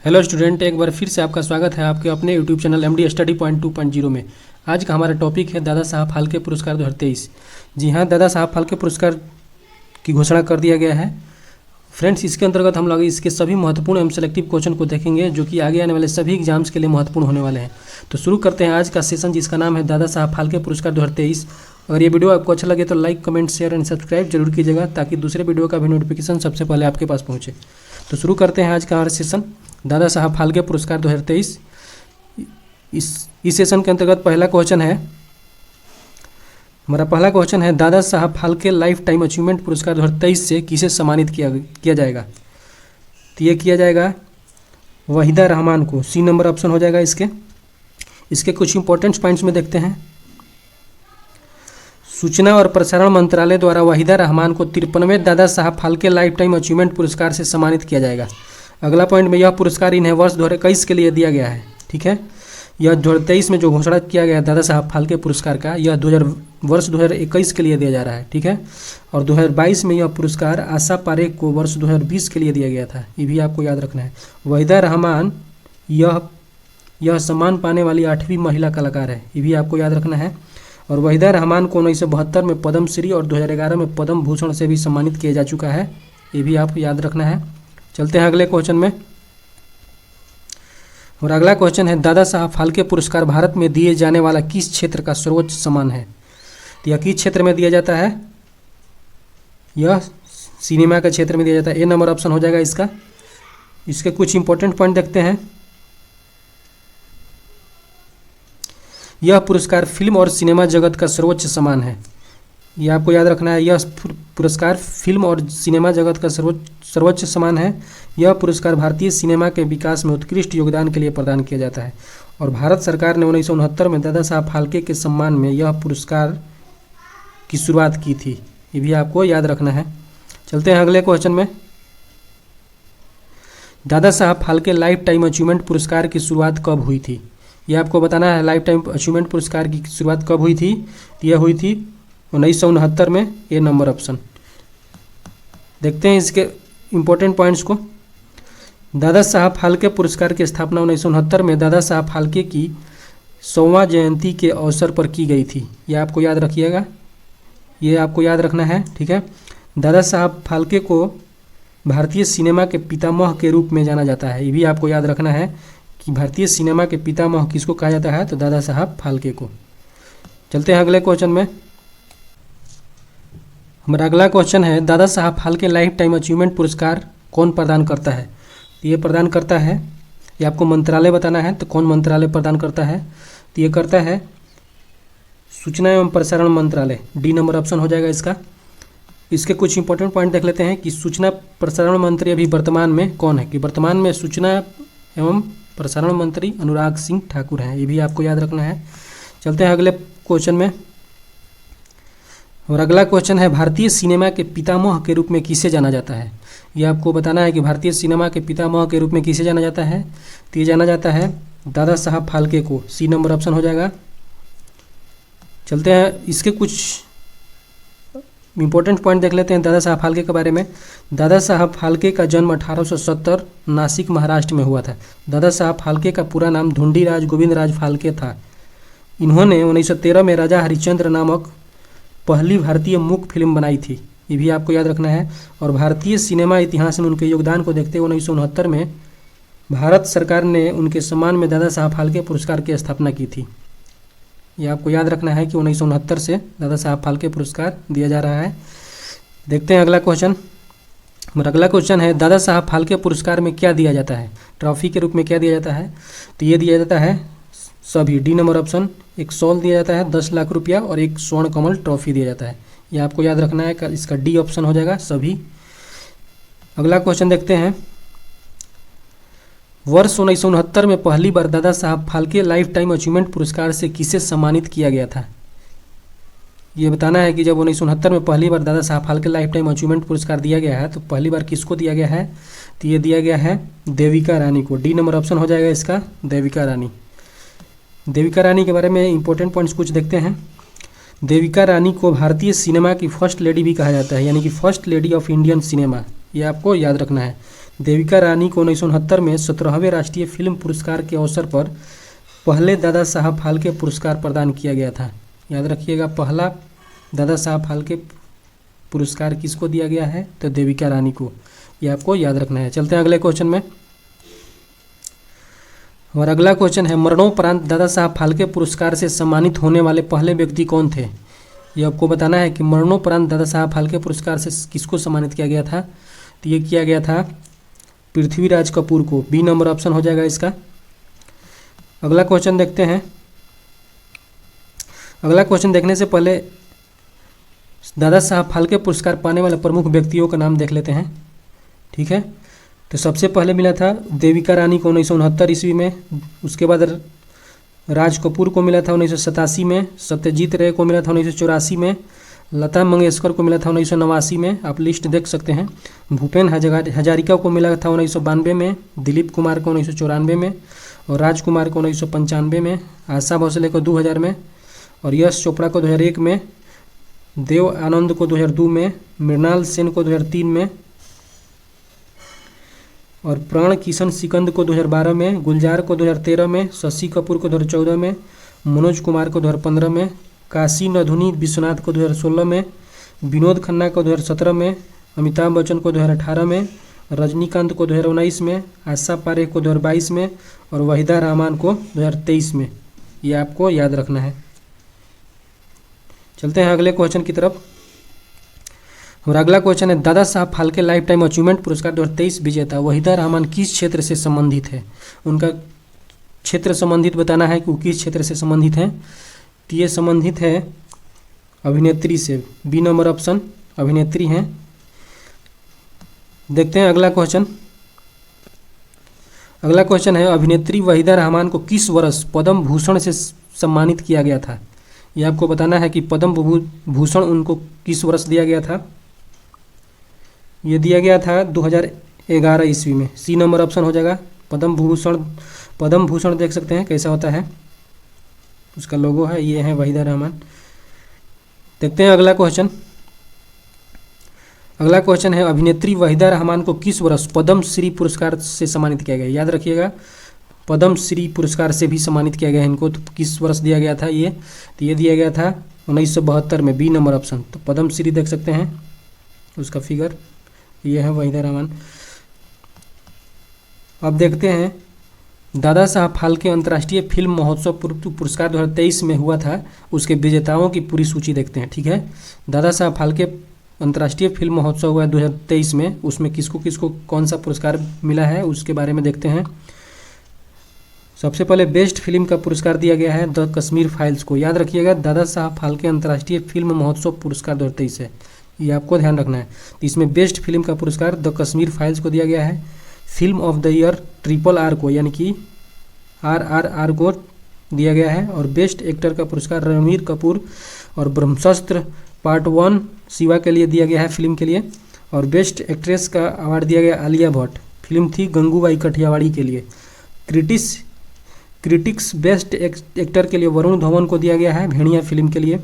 Hello student, एक बार फिर से आपका स्वागत है आपके अपने YouTube channel MD study point 2.0 में। आज का हमारा टॉपिक है दादा साहब फाल्के पुरस्कार 2023। जी हाँ, दादा साहब फाल्के पुरस्कार की घोषणा कर दिया गया है। फ्रेंड्स, इसके अंतर्गत हम लोग इसके सभी महत्वपूर्ण एवं सेलेक्टिव क्वेश्चन को देखेंगे जो कि आगे आने वाले सभी एग्जाम्स के लिए महत्वपूर्ण होने वाले हैं। तो शुरू करते हैं आज का सेशन, जिसका नाम है दादा साहब फाल्के पुरस्कार 2023। अगर ये वीडियो आपको अच्छा लगे तो like, comment, share and subscribe जरूर कीजिएगा ताकि दूसरे वीडियो का भी नोटिफिकेशन सबसे पहले आपके पास पहुँचे। तो शुरू करते हैं आज का हमारा सेशन, दादा साहब फाल्के पुरस्कार 2023। इस सेशन के अंतर्गत पहला क्वेश्चन है, हमारा पहला क्वेश्चन है Dada Saheb Phalke life time achievement पुरस्कार 2023 से किसे सम्मानित किया जाएगा। तो ये किया जाएगा वहीदा रहमान को। सी नंबर ऑप्शन हो जाएगा इसके कुछ इंपॉर्टेंट पॉइंट्स में देखते हैं। सूचना और प्रसारण मंत्रालय द्वारा वहीदा रहमान को 53वें दादा Saheb Phalke life time achievement पुरस्कार से सम्मानित किया जाएगा। अगला पॉइंट में, यह पुरस्कार इन्हें वर्ष 2021 के लिए दिया गया है। ठीक है, यह 2023 में जो घोषणा किया गया दादा साहब फाल्के पुरस्कार का, यह वर्ष 2021 के लिए दिया जा रहा है। ठीक है, और 2022 में यह पुरस्कार आशा पारेख को वर्ष 2020 के लिए दिया गया था। ये भी आपको याद रखना है। वहीदा रहमान यह सम्मान पाने वाली 8वीं महिला कलाकार है। ये भी आपको याद रखना है। और वहीदा रहमान को 1972 में पद्मश्री और 2011 में पद्म भूषण से भी सम्मानित किया जा चुका है। ये भी आपको याद रखना है। चलते हैं अगले क्वेश्चन में, और अगला क्वेश्चन है दादा साहब फाल्के पुरस्कार भारत में दिए जाने वाला किस क्षेत्र का सर्वोच्च सम्मान है। तो यह किस क्षेत्र में दिया जाता है, यह सिनेमा के क्षेत्र में दिया जाता है। ए नंबर ऑप्शन हो जाएगा इसका। इसके कुछ इंपॉर्टेंट पॉइंट देखते हैं। यह पुरस्कार फिल्म और सिनेमा जगत का सर्वोच्च सम्मान है। यह आपको याद रखना है। यह पुरस्कार फिल्म और सिनेमा जगत का सर्वोच्च सम्मान है। यह पुरस्कार भारतीय सिनेमा के विकास में उत्कृष्ट योगदान के लिए प्रदान किया जाता है। और भारत सरकार ने 1969 में दादा साहब फाल्के के सम्मान में यह पुरस्कार की शुरुआत की थी। ये भी आपको याद रखना है। चलते हैं अगले क्वेश्चन में। दादा Saheb Phalke life time achievement पुरस्कार की शुरुआत कब हुई थी। यह आपको बताना है। लाइफ टाइम अचीवमेंट पुरस्कार की शुरुआत कब हुई थी। यह हुई थी 1969 में। ए नंबर ऑप्शन। देखते हैं इसके इम्पोर्टेंट पॉइंट्स को। दादा साहब फाल्के पुरस्कार की स्थापना 1969 में दादा साहब फाल्के की 100वां जयंती के अवसर पर की गई थी। यह आपको याद रखिएगा, ये आपको याद रखना है। ठीक है, दादा साहब फाल्के को भारतीय सिनेमा के पितामह के रूप में जाना जाता है। ये भी आपको याद रखना है कि भारतीय सिनेमा के पितामह किसको कहा जाता है, तो दादा साहब फाल्के को। चलते हैं अगले क्वेश्चन में। हमारा अगला क्वेश्चन है Dada Saheb Phalke life time achievement पुरस्कार कौन प्रदान करता है। तो ये प्रदान करता है, ये आपको मंत्रालय बताना है। तो कौन मंत्रालय प्रदान करता है, तो ये करता है सूचना एवं प्रसारण मंत्रालय। डी नंबर ऑप्शन हो जाएगा इसका। इसके कुछ इंपॉर्टेंट पॉइंट देख लेते हैं कि सूचना प्रसारण मंत्री अभी वर्तमान में कौन है, कि वर्तमान में सूचना एवं प्रसारण मंत्री अनुराग सिंह ठाकुर हैं। ये भी आपको याद रखना है। चलते हैं अगले क्वेश्चन में, और अगला क्वेश्चन है भारतीय सिनेमा के पितामह के रूप में किसे जाना जाता है। ये आपको बताना है कि भारतीय सिनेमा के पितामह के रूप में किसे जाना जाता है। तो ये जाना जाता है दादा साहब फाल्के को। सी नंबर ऑप्शन हो जाएगा। चलते हैं इसके कुछ इंपॉर्टेंट पॉइंट देख लेते हैं दादा साहब फाल्के के बारे में। दादा साहब फाल्के का जन्म 1870 नासिक महाराष्ट्र में हुआ था। दादा साहब फाल्के का पूरा नाम ढूंढीराज गोविंदराज फाल्के था। इन्होंने 1913 में राजा हरिश्चंद्र नामक पहली भारतीय मूक फिल्म बनाई थी। ये भी आपको याद रखना है। और भारतीय सिनेमा इतिहास में उनके योगदान को देखते हुए 1969 में भारत सरकार ने उनके सम्मान में दादा साहब फाल्के पुरस्कार की स्थापना की थी। ये आपको याद रखना है कि 1969 से दादा साहब फाल्के पुरस्कार दिया जा रहा है। देखते हैं अगला क्वेश्चन। हमारा अगला क्वेश्चन है दादा साहब फाल्के पुरस्कार में क्या दिया जाता है, ट्रॉफी के रूप में क्या दिया जाता है। तो ये दिया जाता है सभी। D number option. एक शॉल दिया जाता है 10 लाख रुपया और एक स्वर्ण कमल ट्रॉफी दिया जाता है। ये आपको याद रखना है। इसका डी ऑप्शन हो जाएगा सभी। अगला क्वेश्चन देखते हैं। वर्ष 1969 में पहली बार दादा Saheb Phalke life time achievement पुरस्कार से किसे सम्मानित किया गया था। ये बताना है कि जब 1969 में पहली बार दादा Saheb Phalke life time achievement पुरस्कार दिया गया है तो पहली बार किसको दिया गया है। तो ये दिया गया है देविका रानी को। डी नंबर ऑप्शन हो जाएगा इसका, देविका रानी। देविका रानी के बारे में इंपॉर्टेंट पॉइंट्स कुछ देखते हैं। देविका रानी को भारतीय सिनेमा की फर्स्ट लेडी भी कहा जाता है, यानी कि first lady of Indian cinema. ये आपको याद रखना है। देविका रानी को 1969 में 17वें राष्ट्रीय फिल्म पुरस्कार के अवसर पर पहले दादा साहब फाल्के पुरस्कार प्रदान किया गया था। याद रखिएगा, पहला दादा साहब फाल्के पुरस्कार किसको दिया गया है? तो देविका रानी को। ये आपको याद रखना है। चलते हैं अगले क्वेश्चन में। और अगला क्वेश्चन है, मरणोपरांत दादा साहब फाल्के पुरस्कार से सम्मानित होने वाले पहले व्यक्ति कौन थे? ये आपको बताना है कि मरणोपरांत दादा साहब फाल्के पुरस्कार से किसको सम्मानित किया गया था। तो ये किया गया था पृथ्वीराज कपूर को। बी नंबर ऑप्शन हो जाएगा इसका। अगला क्वेश्चन देखते हैं। अगला क्वेश्चन देखने से पहले दादा साहब फाल्के पुरस्कार पाने वाले प्रमुख व्यक्तियों का नाम देख लेते हैं। ठीक है, तो सबसे पहले मिला था देविका रानी को 1969 ईस्वी में। उसके बाद राज कपूर को मिला था 1987 में। सत्यजीत रे को मिला था 1984 में। लता मंगेशकर को मिला था 1989 में। आप लिस्ट देख सकते हैं। भूपेन हजारिका को मिला था 1992 में। दिलीप कुमार को 1994 में और राजकुमार को 1995 में। आशा भोसले को 2000 में और यश चोपड़ा को 2001 में। देव आनंद को 2002 में। मृणाल सेन को 2003 में और प्राण किशन सिकंद को 2012 में। गुलजार को 2013 में। शशि कपूर को 2014 में। मनोज कुमार को 2015 में। काशी नधुनी विश्वनाथ को 2016 में। विनोद खन्ना को 2017 में। अमिताभ बच्चन को 2018 में। रजनीकांत को 2019 में। आशा पारेख को 2022 में और वहीदा रहमान को 2023 में। ये आपको याद रखना है। चलते हैं अगले क्वेश्चन की तरफ। और अगला क्वेश्चन है, Dada Saheb Phalke life time achievement पुरस्कार 2023 विजेता वहीदा रहमान किस क्षेत्र से संबंधित है? उनका क्षेत्र संबंधित बताना है कि वो किस क्षेत्र से संबंधित हैं। तो ये संबंधित है अभिनेत्री से। बी नंबर ऑप्शन अभिनेत्री हैं। देखते हैं अगला क्वेश्चन। अगला क्वेश्चन है, अभिनेत्री वहीदा रहमान को किस वर्ष पद्म भूषण से सम्मानित किया गया था? ये आपको बताना है कि पद्म भूषण उनको किस वर्ष दिया गया था। ये दिया गया था 2011 ईस्वी में। सी नंबर ऑप्शन हो जाएगा। पद्म भूषण देख सकते हैं कैसा होता है, उसका लोगो है। ये है वहीदा रहमान। देखते हैं अगला क्वेश्चन। अगला क्वेश्चन है, अभिनेत्री वहीदा रहमान को किस वर्ष पद्म श्री पुरस्कार से सम्मानित किया गया? याद रखिएगा, पद्म श्री पुरस्कार से भी सम्मानित किया गया है इनको। तो किस वर्ष दिया गया था ये? तो ये दिया गया था 1972 में। B number option. तो पद्म श्री देख सकते हैं उसका फिगर। ये है वहीदा रहमान। अब देखते हैं दादा साहब फाल्के अंतर्राष्ट्रीय फिल्म महोत्सव पुरस्कार 2023 में हुआ था, उसके विजेताओं की पूरी सूची देखते हैं। ठीक है, दादा साहब फाल्के अंतर्राष्ट्रीय फिल्म महोत्सव हुआ 2023 में, उसमें किसको किसको कौन सा पुरस्कार मिला है उसके बारे में देखते हैं। सबसे पहले बेस्ट फिल्म का पुरस्कार दिया गया है द कश्मीर फाइल्स को। याद रखिएगा, दादा साहब फाल्के अंतर्राष्ट्रीय फिल्म महोत्सव पुरस्कार 2023 है, ये आपको ध्यान रखना है। तो इसमें बेस्ट फिल्म का पुरस्कार द कश्मीर फाइल्स को दिया गया है। Film of the year RRR को, यानी कि RRR को दिया गया है। और बेस्ट एक्टर का पुरस्कार रणवीर कपूर और ब्रह्मास्त्र पार्ट 1 शिवा के लिए दिया गया है फिल्म के लिए। और बेस्ट एक्ट्रेस का अवार्ड दिया गया आलिया भट्ट, फिल्म थी गंगूबाई काठियावाड़ी के लिए। क्रिटिक्स बेस्ट एक्टर के लिए वरुण धवन को दिया गया है भेड़िया फिल्म के लिए।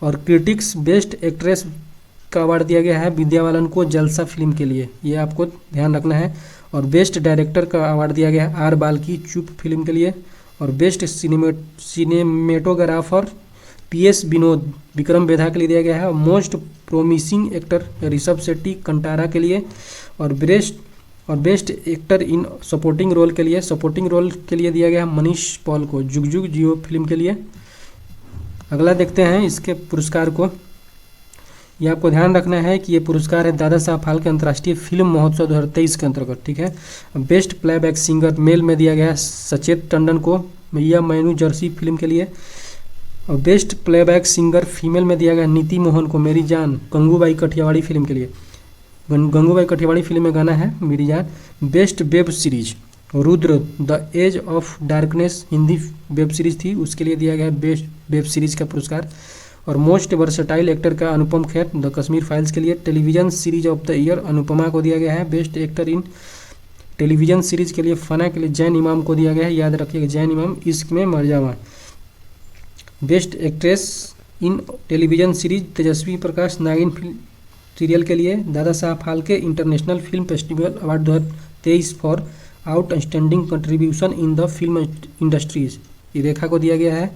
और क्रिटिक्स बेस्ट एक्ट्रेस का अवार्ड दिया गया है विद्या बालन को जलसा फिल्म के लिए, ये आपको ध्यान रखना है। और बेस्ट डायरेक्टर का अवार्ड दिया गया है R बाल्की चुप फिल्म के लिए। और best cinematographer PS Vinod Vikram Vedha के लिए दिया गया है। और most promising actor Rishab Shetty Kantara के लिए। और best actor in supporting role के लिए दिया गया है मनीष पॉल को जुग जुग जियो फिल्म के लिए। अगला देखते हैं इसके पुरस्कार को। ये आपको ध्यान रखना है कि ये पुरस्कार है दादा साहब फाल्के अंतर्राष्ट्रीय फिल्म महोत्सव 2023 के अंतर्गत। ठीक है, बेस्ट प्लेबैक सिंगर मेल में दिया गया है सचेत टंडन को मैया मैनू जर्सी फिल्म के लिए। और बेस्ट प्लेबैक सिंगर फीमेल में दिया गया नीति मोहन को मेरी जान गंगूबाई काठियावाड़ी फिल्म के लिए। गंगूबाई काठियावाड़ी फिल्म में गाना है मेरी जान। Best web series Rudra the age of darkness Hindi web series थी, उसके लिए दिया गया है बेस्ट वेब सीरीज का पुरस्कार। और मोस्ट वर्सटाइल एक्टर का अनुपम खेर द कश्मीर फाइल्स के लिए। Television series of the year Anupama को दिया गया है। बेस्ट एक्टर इन टेलीविजन सीरीज के लिए फना के लिए जैन इमाम को दिया गया है। याद रखिएगा, जैन इमाम इश्क में मर जावा। Best actress in television series Tejasswi Prakash Naagin film serial के लिए Dada Saheb Phalke international film festival award 2023 for outstanding contribution in the film industries, ये रेखा को दिया गया है।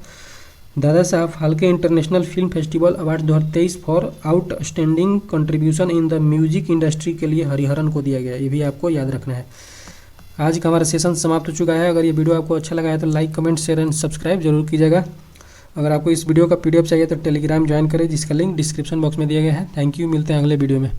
Dada Saheb Phalke international film festival award 2023 for outstanding contribution in the music industry के लिए हरिहरन को दिया गया है, ये भी आपको याद रखना है। आज का हमारा सेशन समाप्त हो चुका है। अगर ये वीडियो आपको अच्छा लगा है तो like, comment, share and subscribe जरूर कीजिएगा। अगर आपको इस वीडियो का PDF चाहिए तो टेलीग्राम ज्वाइन करें, जिसका लिंक डिस्क्रिप्शन बॉक्स में दिया गया है। थैंक यू, मिलते हैं अगले वीडियो में।